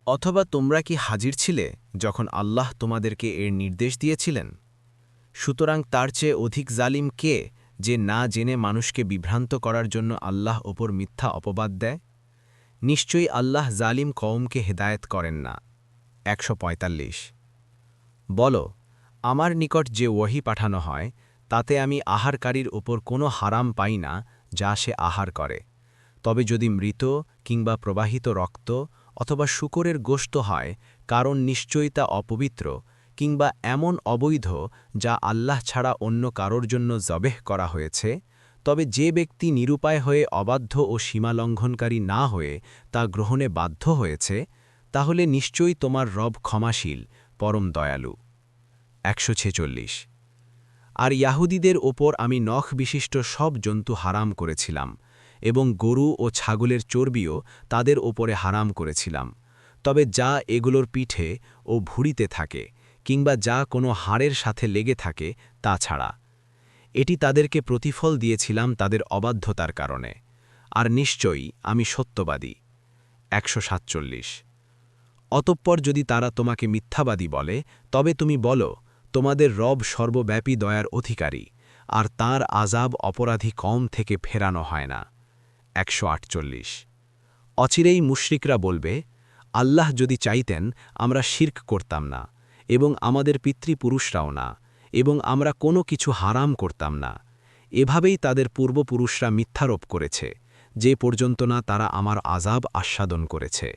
অথবা তোমরা কি হাজির ছিলে যখন আল্লাহ তোমাদেরকে এর নির্দেশ দিয়েছিলেন? সুতরাং তার চেয়ে অধিক জালিম কে, যে না জেনে মানুষকে বিভ্রান্ত করার জন্য আল্লাহ ওপর মিথ্যা অপবাদ দেয়? নিশ্চয়ই আল্লাহ জালিম কওমকে হেদায়েত করেন না। ১৪৫ বল, আমার নিকট যে ওয়াহি পাঠানো হয় তাতে আমি আহারকারীর ওপর কোনো হারাম পাই না যা সে আহার করে, তবে যদি মৃত কিংবা প্রবাহিত রক্ত অথবা শূকরের গোশত হয়, কারণ নিশ্চয়ই তা অপবিত্র, কিংবা এমন অবৈধ যা আল্লাহ ছাড়া অন্য কারোর জন্য জবেহ করা হয়েছে, তবে যে ব্যক্তি নিরুপায় হয়ে অবাধ্য ও সীমালঙ্ঘনকারী না হয়ে তা গ্রহণে বাধ্য হয়েছে, তাহলে নিশ্চয়ই তোমার রব ক্ষমাশীল, পরম দয়ালু। ১৪৬ আর ইয়াহুদীদের ওপর আমি নখ বিশিষ্ট সব জন্তু হারাম করেছিলাম, এবং গরু ও ছাগলের চর্বিও তাদের ওপরে হারাম করেছিলাম, তবে যা এগুলোর পিঠে ও ভুঁড়িতে থাকে, কিংবা যা কোনো হাড়ের সাথে লেগে থাকে তা ছাড়া। এটি তাদেরকে প্রতিফল দিয়েছিলাম তাদের অবাধ্যতার কারণে, আর নিশ্চয়ই আমি সত্যবাদী। ১৪৭ অতঃপর যদি তারা তোমাকে মিথ্যাবাদী বলে, তবে তুমি বলো, তোমাদের রব সর্বব্যাপী দয়ার অধিকারী, আর তাঁর আযাব অপরাধী কম থেকে ফেরানো হয় না। ১৪৮ অচিরেই মুশরিকরা বলবে, আল্লাহ যদি চাইতেন আমরা শিরক করতাম না, এবং আমাদের পিতৃপুরুষরাও না, এবং আমরা কোনো কিছু হারাম করতাম না। এভাবেই তাদের পূর্বপুরুষরা মিথ্যারোপ করেছে, যে পর্যন্ত না তারা আমার আযাব আস্বাদন করেছে।